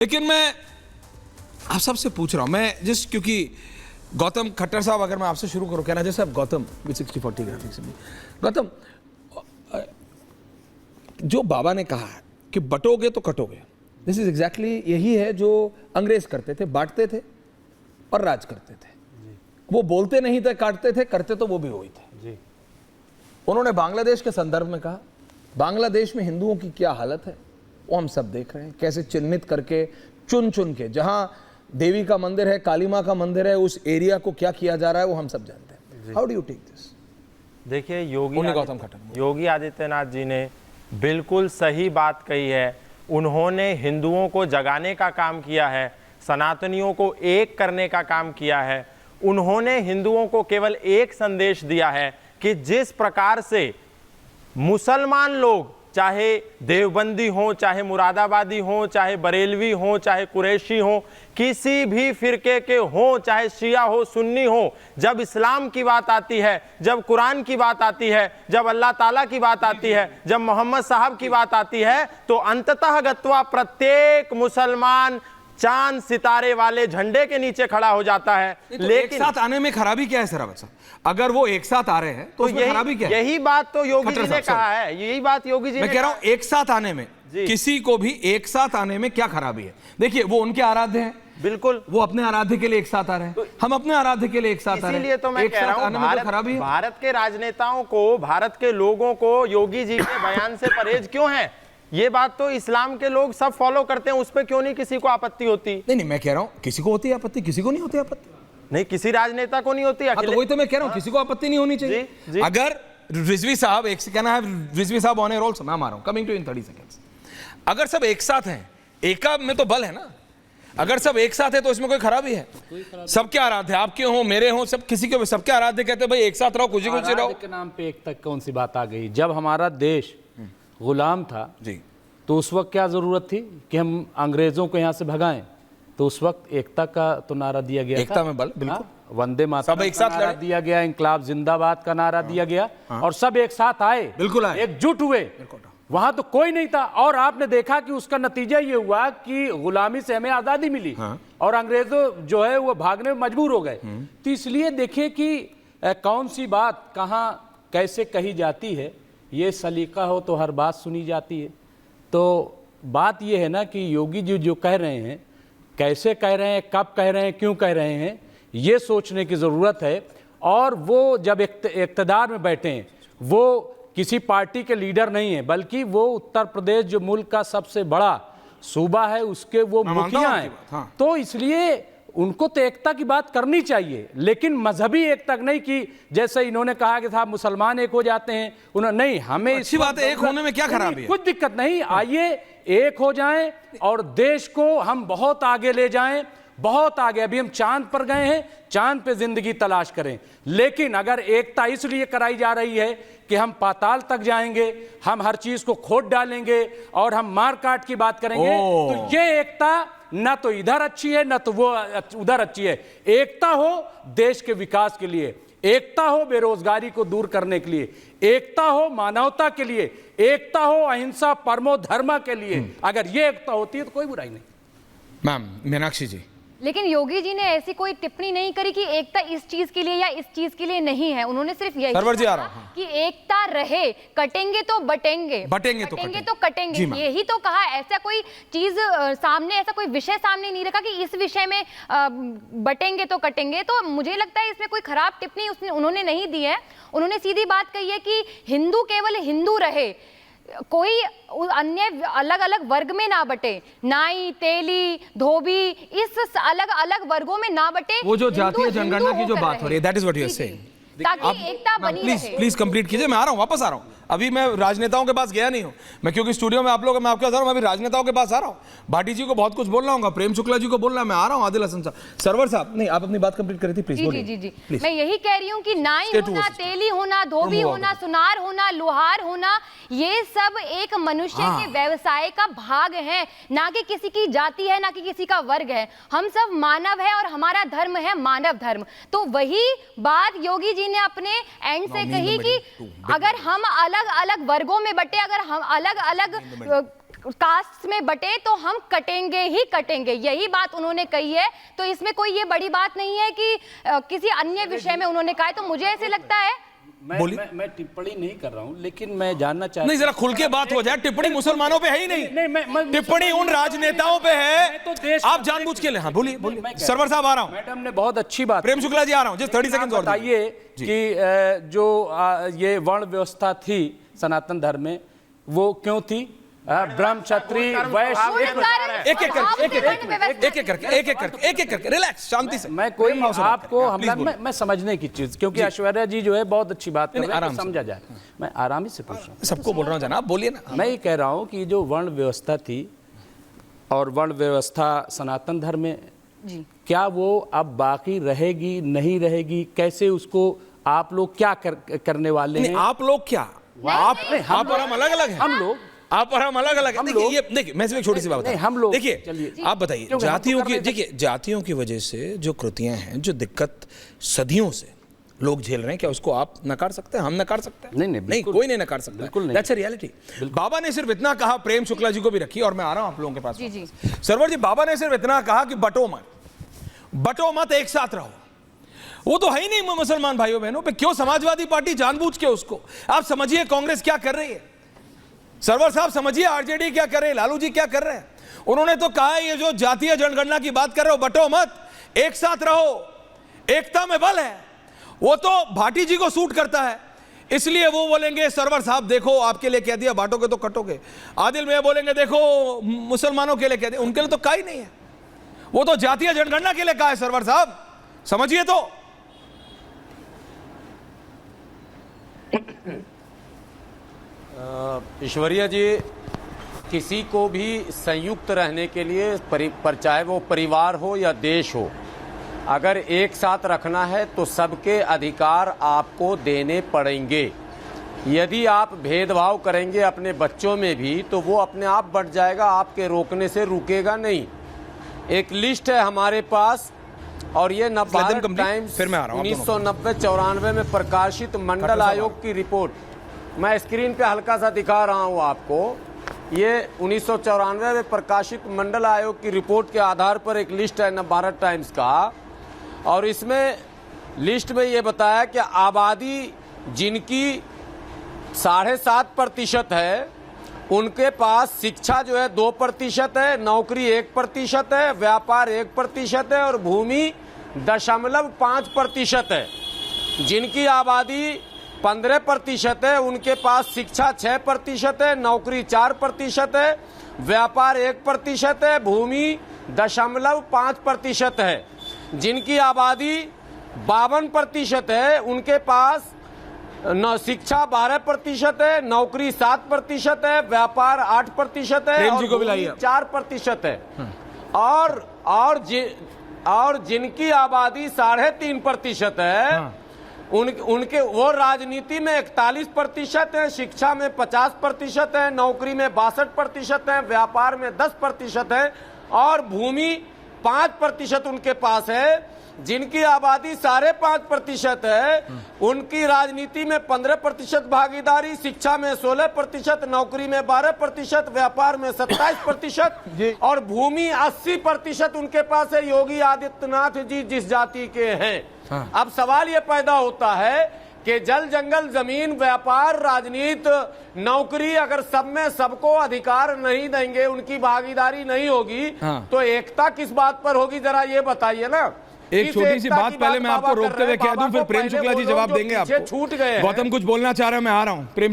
लेकिन मैं आप सबसे पूछ रहा हूं, मैं जिस क्योंकि गौतम खट्टर साहब, अगर मैं आपसे शुरू करूं, कहना जैसे अब गौतम विद 60-40 ग्राफिक्स में, गौतम जो बाबा ने कहा है कि बटोगे तो कटोगे, दिस इज एग्जैक्टली यही है जो अंग्रेज करते थे, बांटते थे और राज करते थे। वो बोलते नहीं थे काटते थे, करते तो वो भी वही थे जी। उन्होंने बांग्लादेश के संदर्भ में कहा, बांग्लादेश में हिंदुओं की क्या हालत है वो हम सब देख रहे हैं, कैसे चिन्हित करके चुन चुन के, जहां देवी का मंदिर है, काली मां का मंदिर है, उस एरिया को क्या किया जा रहा है वो हम सब जानते हैं। How do you take this? देखिए, योगी आदित्यनाथ जी ने बिल्कुल सही बात कही है। उन्होंने हिंदुओं को जगाने का काम किया है, सनातनियों को एक करने का काम किया है। उन्होंने हिंदुओं को केवल एक संदेश दिया है कि जिस प्रकार से मुसलमान लोग, चाहे देवबंदी हो, चाहे मुरादाबादी हो, चाहे बरेलवी हो, चाहे कुरैशी हो, किसी भी फिरके के हो, चाहे शिया हो, सुन्नी हो, जब इस्लाम की बात आती है, जब कुरान की बात आती है, जब अल्लाह ताला की बात आती है, जब मोहम्मद साहब की बात आती है, तो अंततः गत्वा प्रत्येक मुसलमान चांद सितारे वाले झंडे के नीचे खड़ा हो जाता है। तो लेकिन एक साथ आने में खराबी क्या है सरावत साहब? अगर वो एक साथ आ रहे हैं तो उसमें खराबी क्या है? यही बात तो योगी जी ने कहा है, यही बात योगी जी मैं कह रहा हूं, एक साथ आने में, किसी को भी एक साथ आने में क्या खराबी है? देखिए, वो उनके आराध्य हैं, बिल्कुल, वो अपने आराध्य के लिए एक साथ आ रहे हैं, हम अपने आराध्य के लिए एक साथ आ रहे हैं। इसीलिए तो मैं कह रहा हूं, भारत के राजनेताओं को, भारत के लोगों को योगी जी के बयान से परहेज क्यों है? ये बात तो इस्लाम के लोग सब फॉलो करते हैं, उस पर क्यों नहीं किसी को आपत्ति होती? नहीं, मैं कह रहा हूं किसी को होती है आपत्ति, किसी को नहीं होती आपत्ति। नहीं, किसी राजनेता को नहीं होती। तो वही तो मैं कह रहा हूं, किसी को आपत्ति नहीं होनी चाहिए। जी। अगर रिजवी साहब, एक से कहना है रिजवी साहब ऑन ए रोल, मैं मार रहा हूं, कमिंग टू इन 30 सेकंड्स। अगर सब एक साथ हैं, एका में तो बल है ना, अगर सब एक साथ है तो इसमें कोई खराबी है? सबके आराध्य, आपके हो, मेरे हो, सब किसी के, सबके आराध्य कहते हैं भाई एक साथ रहो, खुशी खुशी रहो। के नाम पे एक तक कौन सी बात आ गई? जब हमारा देश गुलाम था जी, तो उस वक्त क्या जरूरत थी कि हम अंग्रेजों को यहाँ से भगाएं? तो उस वक्त एकता का तो नारा दिया गया, एकता में बल, बिल्कुल, वंदे मातरम सब एक साथ नारा दिया गया, इंकलाब जिंदाबाद का नारा दिया गया, और सब एक साथ आए, बिल्कुल आए, एकजुट हुए। वहां तो कोई नहीं था, और आपने देखा कि उसका नतीजा ये हुआ कि गुलामी से हमें आजादी मिली और अंग्रेजों जो है वो भागने में मजबूर हो गए। तो इसलिए देखिए कि कौन सी बात कहाँ कैसे कही जाती है, ये सलीका हो तो हर बात सुनी जाती है। तो बात ये है ना कि योगी जी जो कह रहे हैं, कैसे कह रहे हैं, कब कह रहे हैं, क्यों कह रहे हैं, ये सोचने की ज़रूरत है। और वो जब इक़्तिदार में बैठे हैं, वो किसी पार्टी के लीडर नहीं है, बल्कि वो उत्तर प्रदेश जो मुल्क का सबसे बड़ा सूबा है उसके वो मुखिया हैं। तो इसलिए उनको तो एकता की बात करनी चाहिए, लेकिन मजहबी एकता नहीं कि जैसे इन्होंने कहा कि साहब मुसलमान एक हो जाते हैं, उन्होंने नहीं, हमें अच्छी बात है, एक होने में क्या खराबी है? कुछ दिक्कत नहीं, आइए एक हो जाएं और देश को हम बहुत आगे ले जाएं, बहुत आगे। अभी हम चांद पर गए हैं, चांद पे जिंदगी तलाश करें। लेकिन अगर एकता इसलिए कराई जा रही है कि हम पाताल तक जाएंगे, हम हर चीज को खोद डालेंगे और हम मार काट की बात करेंगे, तो ये एकता ना तो इधर अच्छी है ना तो वो उधर अच्छी है। एकता हो देश के विकास के लिए, एकता हो बेरोजगारी को दूर करने के लिए, एकता हो मानवता के लिए, एकता हो अहिंसा परमो धर्म के लिए। अगर ये एकता होती है तो कोई बुराई नहीं। मैम मीनाक्षी जी, लेकिन योगी जी ने ऐसी कोई टिप्पणी नहीं करी कि एकता इस चीज के लिए या इस चीज के लिए नहीं है। उन्होंने सिर्फ यही कहा कि एकता रहे, कटेंगे तो बटेंगे, बटेंगे तो कटेंगे, यही तो कहा। ऐसा कोई चीज सामने, ऐसा कोई विषय सामने नहीं रखा कि इस विषय में बटेंगे तो कटेंगे। तो मुझे लगता है इसमें कोई खराब टिप्पणी उन्होंने नहीं दी है। उन्होंने सीधी बात कही है कि हिंदू केवल हिंदू रहे, कोई अन्य अलग अलग वर्ग में ना बटे, नाई, तेली, धोबी, इस अलग अलग वर्गों में ना बटे। वो जो जातीय जनगणना की जो बात हो रही है, that is what you are saying, ताकि एकता बनी रहे। प्लीज कंप्लीट कीजिए, मैं आ रहा हूं, वापस आ रहा हूं। अभी मैं राजनेताओं के पास गया नहीं हूं, मैं क्योंकि स्टूडियो में आप लोग, मैं आपके साथ, मैं अभी राजनेताओं के पास आ रहा हूं। भाटी जी को बहुत कुछ बोलना होगा, प्रेम शुक्ला जी को बोलना, मैं आ रहा हूं। आदिल हसन साहब, सरवर साहब, नहीं आप अपनी बात कंप्लीट करी थी, प्लीज बोलिए। जी, मैं यही कह रही हूँ कि नाई होना, तेली होना, धोबी होना, सुनार होना, लोहार होना, ये सब एक मनुष्य के व्यवसाय का भाग है, ना कि किसी की जाति है, ना कि किसी का वर्ग है। हम सब मानव है और हमारा धर्म है मानव धर्म। तो वही बात योगी जी ने अपने एंड से कही कि अगर हम अलग अलग वर्गों में बटे, अगर हम अलग अलग कास्ट में बटे तो हम कटेंगे ही कटेंगे, यही बात उन्होंने कही है। तो इसमें कोई ये बड़ी बात नहीं है कि किसी अन्य विषय में उन्होंने कहा है। तो मुझे ऐसे लगता है, मैं टिप्पणी नहीं कर रहा हूं, लेकिन मैं जानना चाहता नहीं, जरा खुल के बात हो जाए। टिप्पणी मुसलमानों पे है ही नहीं, टिप्पणी उन राजनेताओं पे है। आप जानबूझ के ले, हाँ बोलिए बोलिए। सरवर साहब आ रहा हूं। मैडम ने बहुत अच्छी बात, प्रेम शुक्ला जी आ रहा हूं, जस्ट 30 सेकंड और बताइए कि जो ये वर्ण व्यवस्था थी सनातन धर्म में, वो क्यों थी? ब्रह्म क्षत्रिय वैश्य, एक एक करके रिलैक्स, शांति से। मैं कोई आपको हमला मैं समझने की चीज, क्योंकि ऐश्वर्या जी जो है बहुत अच्छी बात कर रहे हैं, समझा जाए। मैं आराम से पूछ रहा हूँ, सबको बोल रहा हूँ जनाब, बोलिए ना। मैं ये कह रहा हूँ कि जो वर्ण व्यवस्था थी और वर्ण व्यवस्था सनातन धर्म में जी, क्या वो अब बाकी रहेगी नहीं रहेगी? कैसे उसको आप लोग क्या करने वाले हैं? आप लोग क्या, आप और हम अलग अलग हैं। हम लोग, आप और हम अलग अलग हैं। देखिए ये देखिए, मैं सिर्फ एक छोटी सी बात बताऊं। हम लोग, देखिए आप बताइए, जातियों की, देखिए जातियों की वजह से जो कृतियां हैं, जो दिक्कत सदियों से लोग झेल रहे हैं, क्या उसको आप नकार सकते हैं? हम नकार सकते हैं? नहीं, कोई नहीं नकार सकता। बिल्कुल नहीं। That's a reality. बाबा ने सिर्फ इतना कहा, प्रेम शुक्ला जी को भी रखी, और मैं आ रहा हूं आप लोगों के पास। जी। सरवर जी, बाबा ने सिर्फ इतना कहा कि बटो मत, एक साथ रहो। वो तो है ही नहीं मुसलमान भाइयों बहनों पे। क्यों समाजवादी पार्टी जानबूझ के उसको, आप समझिए कांग्रेस क्या कर रही है, सरवर साहब समझिए आरजेडी क्या कर रहे हैं, लालू जी क्या कर रहे हैं। उन्होंने तो कहा है, ये जो जातीय जनगणना की बात कर रहे हो, बटो मत, एक साथ रहो, एकता में बल है। वो तो भाटी जी को सूट करता है, इसलिए वो बोलेंगे सरवर साहब देखो आपके लिए कह दिया, बांटोगे तो कटोगे। आदिल में बोलेंगे देखो मुसलमानों के लिए कह दिया, उनके लिए तो कहा ही नहीं है। वो तो जातीय जनगणना के लिए कहा है सरवर साहब, समझिए। तो ईश्वरीय जी, किसी को भी संयुक्त रहने के लिए चाहे वो परिवार हो या देश हो, अगर एक साथ रखना है तो सबके अधिकार आपको देने पड़ेंगे। यदि आप भेदभाव करेंगे अपने बच्चों में भी, तो वो अपने आप बढ़ जाएगा, आपके रोकने से रुकेगा नहीं। एक लिस्ट है हमारे पास, और ये भारत टाइम्स 1990-94 में प्रकाशित मंडल आयोग की रिपोर्ट, मैं स्क्रीन पे हल्का सा दिखा रहा हूं आपको। ये 1994 में प्रकाशित मंडल आयोग की रिपोर्ट के आधार पर एक लिस्ट है भारत टाइम्स का, और इसमें लिस्ट में ये बताया कि आबादी जिनकी 7.5% है, उनके पास शिक्षा जो है 2% है, नौकरी 1% है, व्यापार 1% है और भूमि 0.5% है। जिनकी आबादी 15% है, उनके पास शिक्षा 6% है, नौकरी 4% है, व्यापार 1% है, भूमि 0.5% है। जिनकी आबादी 52% है, उनके पास शिक्षा 12% है, नौकरी 7% है, व्यापार 8% है और भूमि 4% है। और जिनकी आबादी 3.5% है, उनके वो राजनीति में 41% है, शिक्षा में 50% है, नौकरी में 62% है, व्यापार में 10% है और भूमि 5% उनके पास है। जिनकी आबादी 5.5% है, उनकी राजनीति में 15% भागीदारी, शिक्षा में 16%, नौकरी में 12%, व्यापार में 27% और भूमि 80% उनके पास है। योगी आदित्यनाथ जी जिस जाति के हैं। हाँ। अब सवाल ये पैदा होता है कि जल जंगल जमीन व्यापार राजनीति नौकरी अगर सब में सबको अधिकार नहीं देंगे, उनकी भागीदारी नहीं होगी। हाँ। तो एकता किस बात पर होगी, जरा ये बताइए ना। एक छोटी सी बात पहले मैं आपको रोकते हुए कह दूं, फिर प्रेम शुक्ला जी जवाब देंगे आपको। छूट गए। गौतम कुछ बोलना चाह रहे हैं, मैं आ रहा हूं। प्रेम